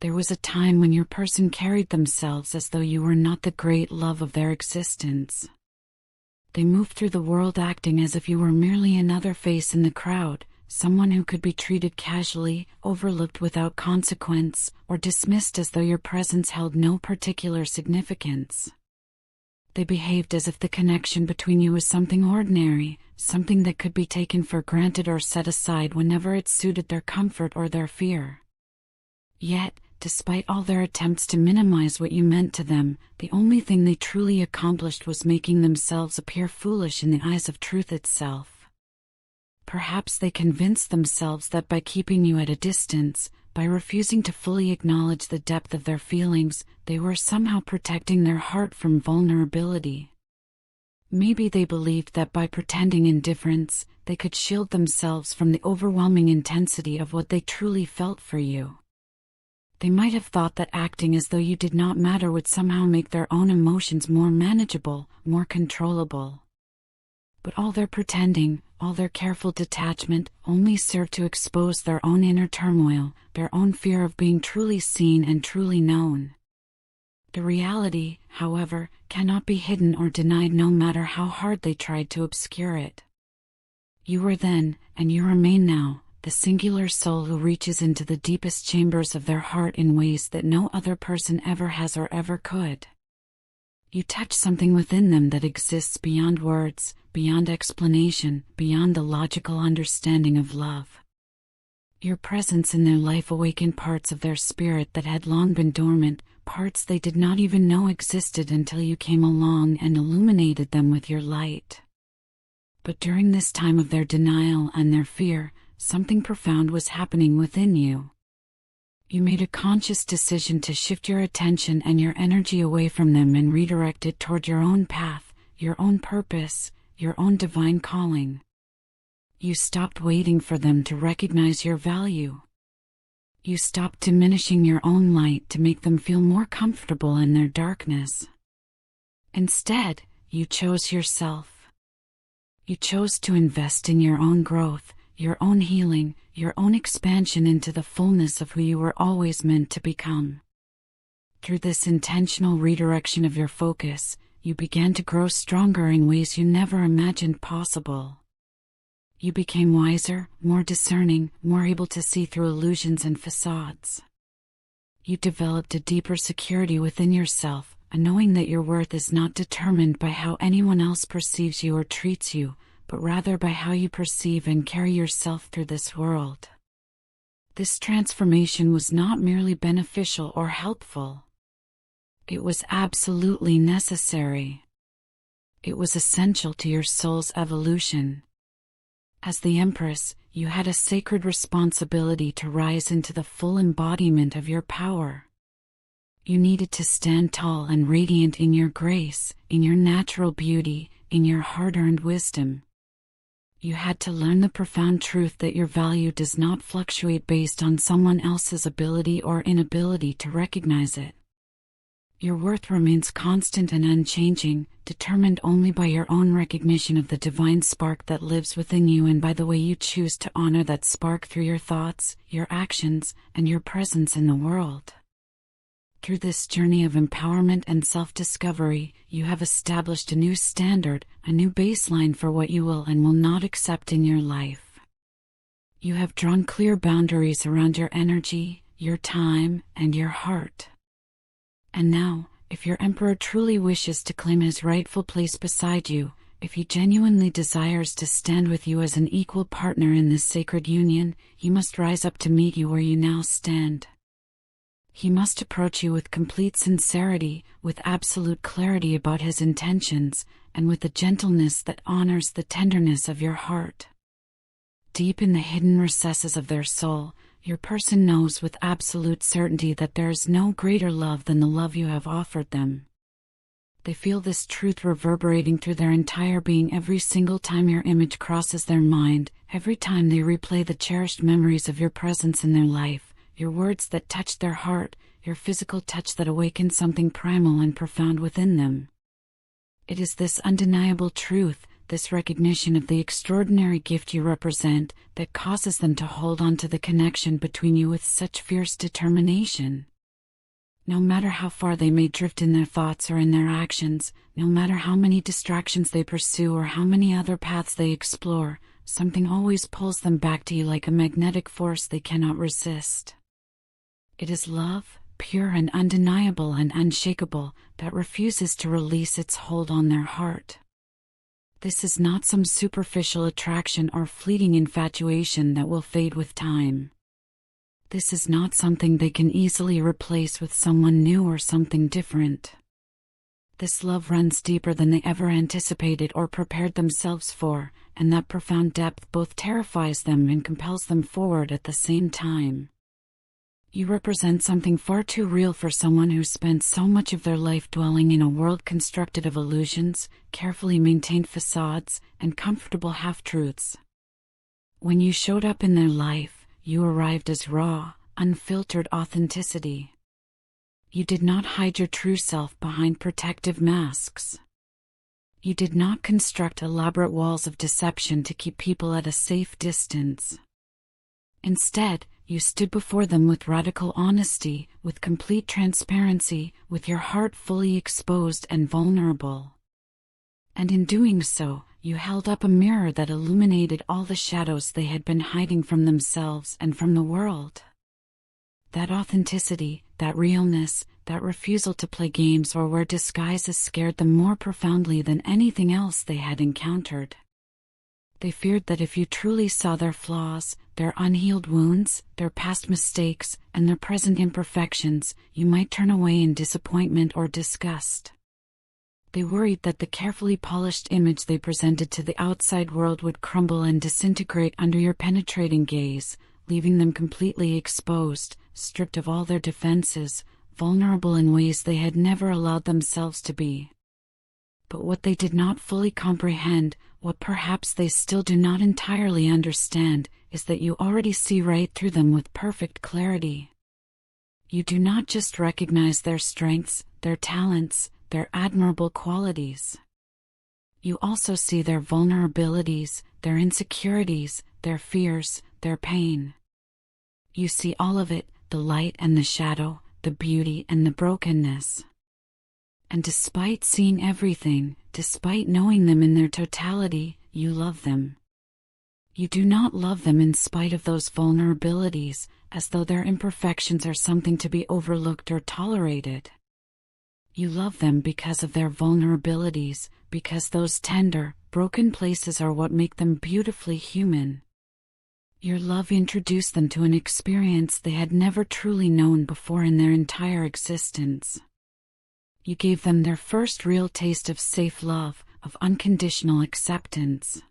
There was a time when your person carried themselves as though you were not the great love of their existence. They moved through the world acting as if you were merely another face in the crowd, someone who could be treated casually, overlooked without consequence, or dismissed as though your presence held no particular significance. They behaved as if the connection between you was something ordinary, something that could be taken for granted or set aside whenever it suited their comfort or their fear. Yet, despite all their attempts to minimize what you meant to them, the only thing they truly accomplished was making themselves appear foolish in the eyes of truth itself. Perhaps they convinced themselves that by keeping you at a distance, by refusing to fully acknowledge the depth of their feelings, they were somehow protecting their heart from vulnerability. Maybe they believed that by pretending indifference, they could shield themselves from the overwhelming intensity of what they truly felt for you. They might have thought that acting as though you did not matter would somehow make their own emotions more manageable, more controllable. But all their pretending, all their careful detachment, only served to expose their own inner turmoil, their own fear of being truly seen and truly known. The reality, however, cannot be hidden or denied no matter how hard they tried to obscure it. You were then, and you remain now, the singular soul who reaches into the deepest chambers of their heart in ways that no other person ever has or ever could. You touch something within them that exists beyond words, beyond explanation, beyond the logical understanding of love. Your presence in their life awakened parts of their spirit that had long been dormant, parts they did not even know existed until you came along and illuminated them with your light. But during this time of their denial and their fear, something profound was happening within you. You made a conscious decision to shift your attention and your energy away from them and redirect it toward your own path, your own purpose, your own divine calling. You stopped waiting for them to recognize your value. You stopped diminishing your own light to make them feel more comfortable in their darkness. Instead, you chose yourself. You chose to invest in your own growth, your own healing, your own expansion into the fullness of who you were always meant to become. Through this intentional redirection of your focus, you began to grow stronger in ways you never imagined possible. You became wiser, more discerning, more able to see through illusions and facades. You developed a deeper security within yourself, a knowing that your worth is not determined by how anyone else perceives you or treats you, but rather by how you perceive and carry yourself through this world. This transformation was not merely beneficial or helpful. It was absolutely necessary. It was essential to your soul's evolution. As the Empress, you had a sacred responsibility to rise into the full embodiment of your power. You needed to stand tall and radiant in your grace, in your natural beauty, in your hard-earned wisdom. You had to learn the profound truth that your value does not fluctuate based on someone else's ability or inability to recognize it. Your worth remains constant and unchanging, determined only by your own recognition of the divine spark that lives within you and by the way you choose to honor that spark through your thoughts, your actions, and your presence in the world. Through this journey of empowerment and self-discovery, you have established a new standard, a new baseline for what you will and will not accept in your life. You have drawn clear boundaries around your energy, your time, and your heart. And now, if your Emperor truly wishes to claim his rightful place beside you, if he genuinely desires to stand with you as an equal partner in this sacred union, he must rise up to meet you where you now stand. He must approach you with complete sincerity, with absolute clarity about his intentions, and with a gentleness that honors the tenderness of your heart. Deep in the hidden recesses of their soul, your person knows with absolute certainty that there is no greater love than the love you have offered them. They feel this truth reverberating through their entire being every single time your image crosses their mind, every time they replay the cherished memories of your presence in their life. Your words that touch their heart, your physical touch that awakens something primal and profound within them. It is this undeniable truth, this recognition of the extraordinary gift you represent, that causes them to hold on to the connection between you with such fierce determination. No matter how far they may drift in their thoughts or in their actions, no matter how many distractions they pursue or how many other paths they explore, something always pulls them back to you like a magnetic force they cannot resist. It is love, pure and undeniable and unshakable, that refuses to release its hold on their heart. This is not some superficial attraction or fleeting infatuation that will fade with time. This is not something they can easily replace with someone new or something different. This love runs deeper than they ever anticipated or prepared themselves for, and that profound depth both terrifies them and compels them forward at the same time. You represent something far too real for someone who spent so much of their life dwelling in a world constructed of illusions, carefully maintained facades, and comfortable half-truths. When you showed up in their life, you arrived as raw, unfiltered authenticity. You did not hide your true self behind protective masks. You did not construct elaborate walls of deception to keep people at a safe distance. Instead, you stood before them with radical honesty, with complete transparency, with your heart fully exposed and vulnerable. And in doing so, you held up a mirror that illuminated all the shadows they had been hiding from themselves and from the world. That authenticity, that realness, that refusal to play games or wear disguises scared them more profoundly than anything else they had encountered. They feared that if you truly saw their flaws, their unhealed wounds, their past mistakes, and their present imperfections, you might turn away in disappointment or disgust. They worried that the carefully polished image they presented to the outside world would crumble and disintegrate under your penetrating gaze, leaving them completely exposed, stripped of all their defenses, vulnerable in ways they had never allowed themselves to be. But what they did not fully comprehend, what perhaps they still do not entirely understand, is that you already see right through them with perfect clarity. You do not just recognize their strengths, their talents, their admirable qualities. You also see their vulnerabilities, their insecurities, their fears, their pain. You see all of it, the light and the shadow, the beauty and the brokenness. And despite seeing everything, despite knowing them in their totality, you love them. You do not love them in spite of those vulnerabilities, as though their imperfections are something to be overlooked or tolerated. You love them because of their vulnerabilities, because those tender, broken places are what make them beautifully human. Your love introduced them to an experience they had never truly known before in their entire existence. You gave them their first real taste of safe love, of unconditional acceptance.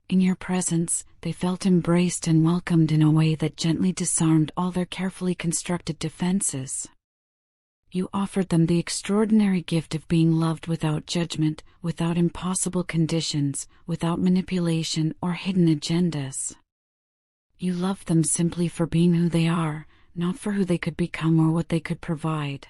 In your presence, they felt embraced and welcomed in a way that gently disarmed all their carefully constructed defenses. You offered them the extraordinary gift of being loved without judgment, without impossible conditions, without manipulation or hidden agendas. You loved them simply for being who they are, not for who they could become or what they could provide.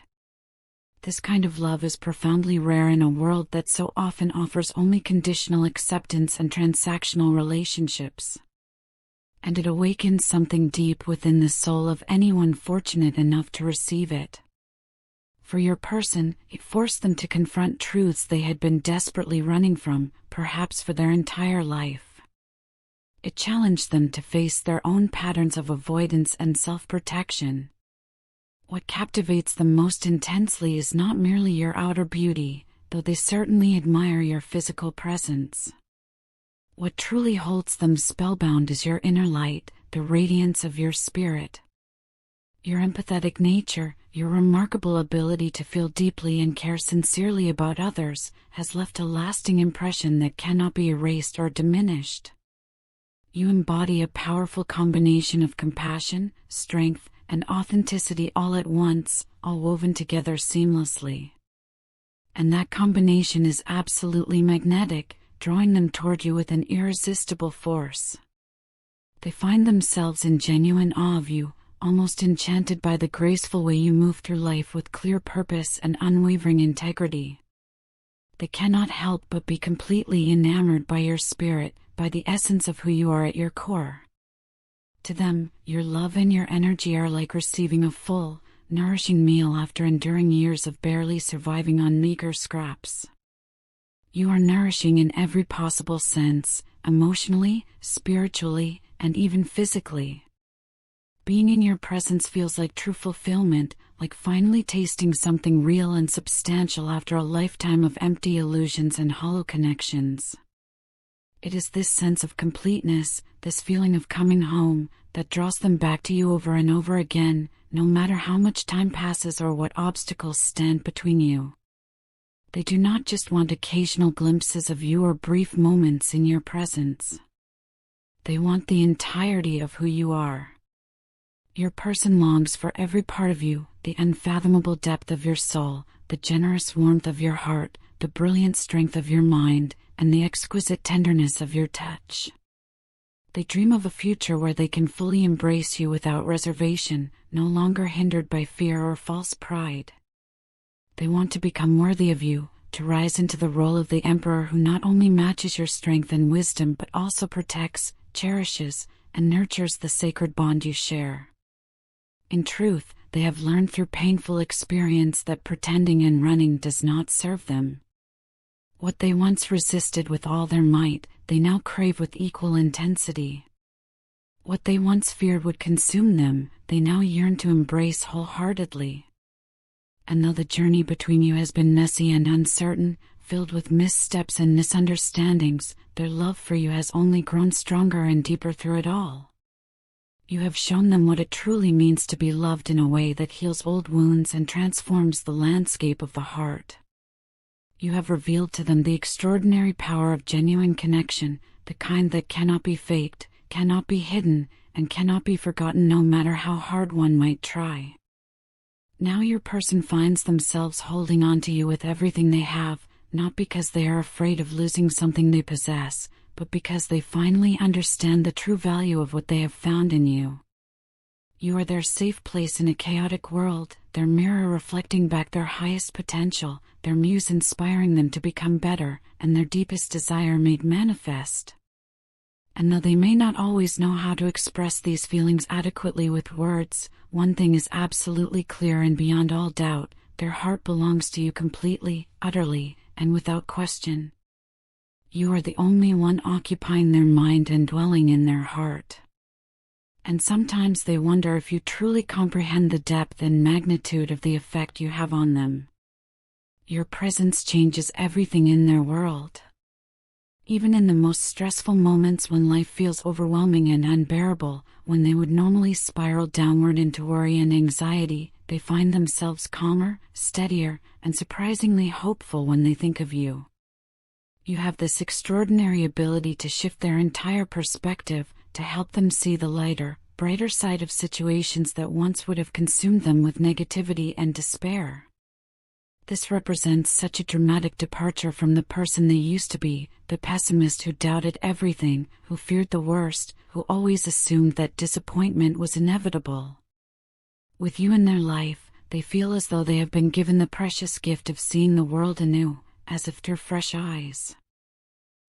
This kind of love is profoundly rare in a world that so often offers only conditional acceptance and transactional relationships. And it awakens something deep within the soul of anyone fortunate enough to receive it. For your person, it forced them to confront truths they had been desperately running from, perhaps for their entire life. It challenged them to face their own patterns of avoidance and self-protection. What captivates them most intensely is not merely your outer beauty, though they certainly admire your physical presence. What truly holds them spellbound is your inner light, the radiance of your spirit. Your empathetic nature, your remarkable ability to feel deeply and care sincerely about others, has left a lasting impression that cannot be erased or diminished. You embody a powerful combination of compassion, strength, and authenticity all at once, all woven together seamlessly. And that combination is absolutely magnetic, drawing them toward you with an irresistible force. They find themselves in genuine awe of you, almost enchanted by the graceful way you move through life with clear purpose and unwavering integrity. They cannot help but be completely enamored by your spirit, by the essence of who you are at your core. To them, your love and your energy are like receiving a full, nourishing meal after enduring years of barely surviving on meager scraps. You are nourishing in every possible sense, emotionally, spiritually, and even physically. Being in your presence feels like true fulfillment, like finally tasting something real and substantial after a lifetime of empty illusions and hollow connections. It is this sense of completeness, this feeling of coming home, that draws them back to you over and over again, no matter how much time passes or what obstacles stand between you. They do not just want occasional glimpses of you or brief moments in your presence. They want the entirety of who you are. Your person longs for every part of you, the unfathomable depth of your soul, the generous warmth of your heart, the brilliant strength of your mind, and the exquisite tenderness of your touch. They dream of a future where they can fully embrace you without reservation, no longer hindered by fear or false pride. They want to become worthy of you, to rise into the role of the emperor who not only matches your strength and wisdom but also protects, cherishes, and nurtures the sacred bond you share. In truth, they have learned through painful experience that pretending and running does not serve them. What they once resisted with all their might, they now crave with equal intensity. What they once feared would consume them, they now yearn to embrace wholeheartedly. And though the journey between you has been messy and uncertain, filled with missteps and misunderstandings, their love for you has only grown stronger and deeper through it all. You have shown them what it truly means to be loved in a way that heals old wounds and transforms the landscape of the heart. You have revealed to them the extraordinary power of genuine connection, the kind that cannot be faked, cannot be hidden, and cannot be forgotten no matter how hard one might try. Now your person finds themselves holding on to you with everything they have, not because they are afraid of losing something they possess, but because they finally understand the true value of what they have found in you. You are their safe place in a chaotic world, their mirror reflecting back their highest potential, their muse inspiring them to become better, and their deepest desire made manifest. And though they may not always know how to express these feelings adequately with words, one thing is absolutely clear and beyond all doubt: their heart belongs to you completely, utterly, and without question. You are the only one occupying their mind and dwelling in their heart. And sometimes they wonder if you truly comprehend the depth and magnitude of the effect you have on them. Your presence changes everything in their world. Even in the most stressful moments when life feels overwhelming and unbearable, when they would normally spiral downward into worry and anxiety, they find themselves calmer, steadier, and surprisingly hopeful when they think of you. You have this extraordinary ability to shift their entire perspective, to help them see the lighter, brighter side of situations that once would have consumed them with negativity and despair. This represents such a dramatic departure from the person they used to be, the pessimist who doubted everything, who feared the worst, who always assumed that disappointment was inevitable. With you in their life, they feel as though they have been given the precious gift of seeing the world anew, as if through fresh eyes.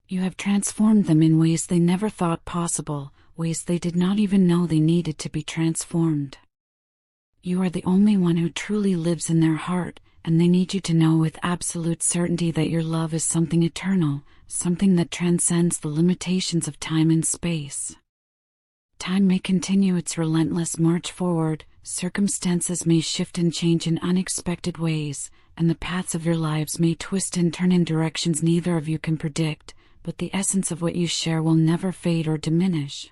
You have transformed them in ways they never thought possible, ways they did not even know they needed to be transformed. You are the only one who truly lives in their heart, and they need you to know with absolute certainty that your love is something eternal, something that transcends the limitations of time and space. Time may continue its relentless march forward, circumstances may shift and change in unexpected ways, and the paths of your lives may twist and turn in directions neither of you can predict, but the essence of what you share will never fade or diminish.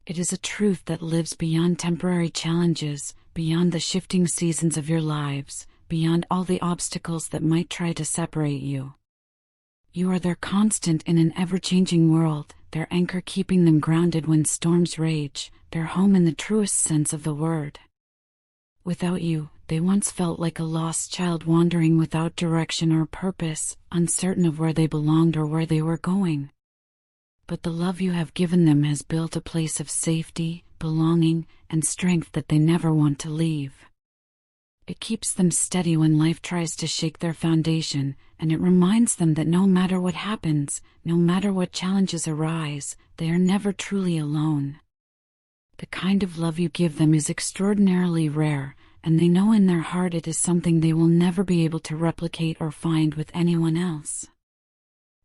It is a truth that lives beyond temporary challenges, beyond the shifting seasons of your lives, beyond all the obstacles that might try to separate you. You are their constant in an ever-changing world, their anchor keeping them grounded when storms rage, their home in the truest sense of the word. Without you, they once felt like a lost child wandering without direction or purpose, uncertain of where they belonged or where they were going. But the love you have given them has built a place of safety, belonging, and strength that they never want to leave. It keeps them steady when life tries to shake their foundation, and it reminds them that no matter what happens, no matter what challenges arise, they are never truly alone. The kind of love you give them is extraordinarily rare, and they know in their heart it is something they will never be able to replicate or find with anyone else.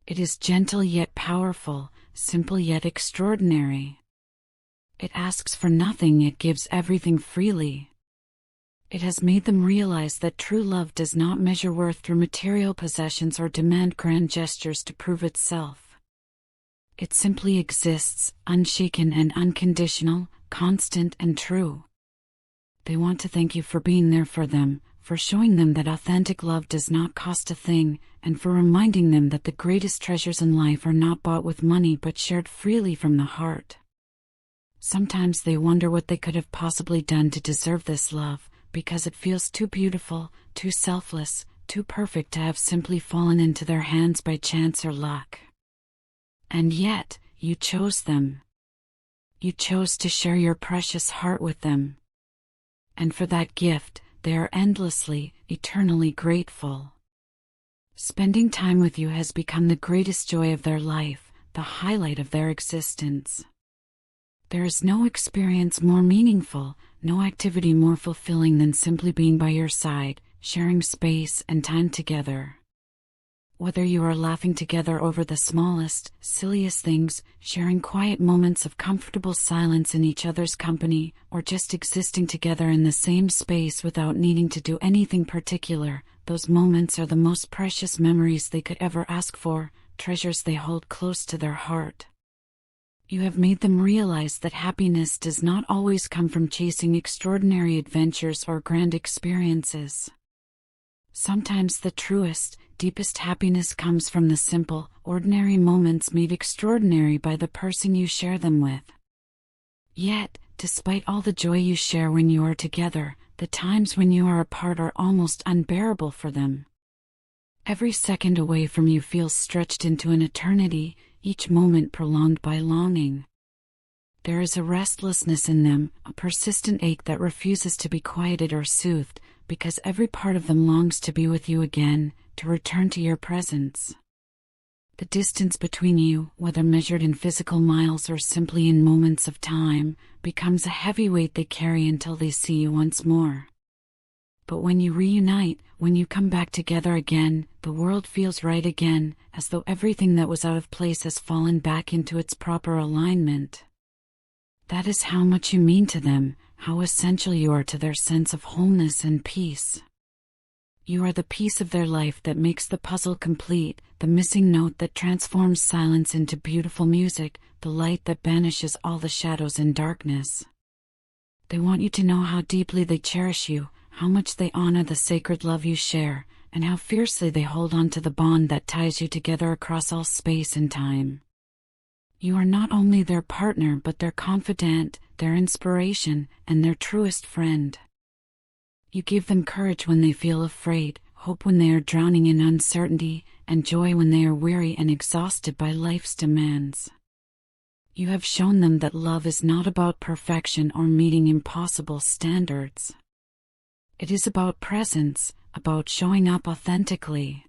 It is gentle yet powerful, simple yet extraordinary. It asks for nothing yet gives everything freely. It has made them realize that true love does not measure worth through material possessions or demand grand gestures to prove itself. It simply exists, unshaken and unconditional, constant and true. They want to thank you for being there for them, for showing them that authentic love does not cost a thing, and for reminding them that the greatest treasures in life are not bought with money but shared freely from the heart. Sometimes they wonder what they could have possibly done to deserve this love, because it feels too beautiful, too selfless, too perfect to have simply fallen into their hands by chance or luck. And yet, you chose them. You chose to share your precious heart with them. And for that gift, they are endlessly, eternally grateful. Spending time with you has become the greatest joy of their life, the highlight of their existence. There is no experience more meaningful, no activity more fulfilling than simply being by your side, sharing space and time together. Whether you are laughing together over the smallest, silliest things, sharing quiet moments of comfortable silence in each other's company, or just existing together in the same space without needing to do anything particular, those moments are the most precious memories they could ever ask for, treasures they hold close to their heart. You have made them realize that happiness does not always come from chasing extraordinary adventures or grand experiences. Sometimes the truest, deepest happiness comes from the simple, ordinary moments made extraordinary by the person you share them with. Yet, despite all the joy you share when you are together, the times when you are apart are almost unbearable for them. Every second away from you feels stretched into an eternity, each moment prolonged by longing. There is a restlessness in them, a persistent ache that refuses to be quieted or soothed, because every part of them longs to be with you again, to return to your presence. The distance between you, whether measured in physical miles or simply in moments of time, becomes a heavy weight they carry until they see you once more. But when you reunite, when you come back together again, the world feels right again, as though everything that was out of place has fallen back into its proper alignment. That is how much you mean to them, how essential you are to their sense of wholeness and peace. You are the piece of their life that makes the puzzle complete, the missing note that transforms silence into beautiful music, the light that banishes all the shadows and darkness. They want you to know how deeply they cherish you, how much they honor the sacred love you share, and how fiercely they hold on to the bond that ties you together across all space and time. You are not only their partner but their confidant, their inspiration, and their truest friend. You give them courage when they feel afraid, hope when they are drowning in uncertainty, and joy when they are weary and exhausted by life's demands. You have shown them that love is not about perfection or meeting impossible standards. It is about presence, about showing up authentically.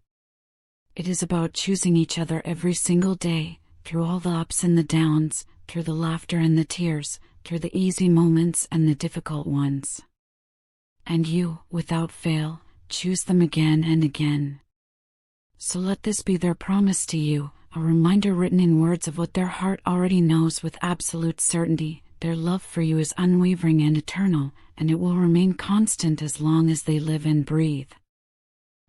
It is about choosing each other every single day, through all the ups and the downs, through the laughter and the tears, through the easy moments and the difficult ones. And you, without fail, choose them again and again. So let this be their promise to you, a reminder written in words of what their heart already knows with absolute certainty. Their love for you is unwavering and eternal, and it will remain constant as long as they live and breathe.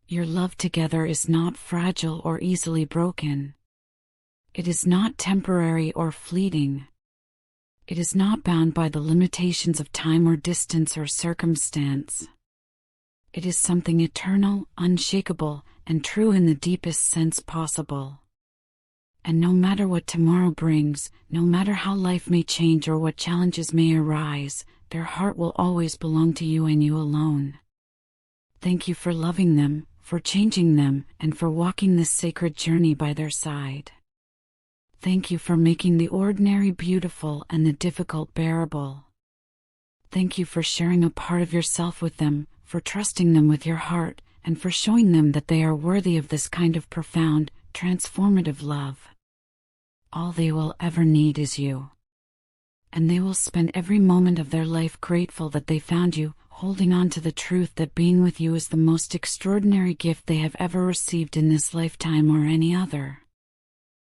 Your love together is not fragile or easily broken. It is not temporary or fleeting. It is not bound by the limitations of time or distance or circumstance. It is something eternal, unshakable, and true in the deepest sense possible. And no matter what tomorrow brings, no matter how life may change or what challenges may arise, their heart will always belong to you and you alone. Thank you for loving them, for changing them, and for walking this sacred journey by their side. Thank you for making the ordinary beautiful and the difficult bearable. Thank you for sharing a part of yourself with them, for trusting them with your heart, and for showing them that they are worthy of this kind of profound, transformative love. All they will ever need is you. And they will spend every moment of their life grateful that they found you, holding on to the truth that being with you is the most extraordinary gift they have ever received in this lifetime or any other.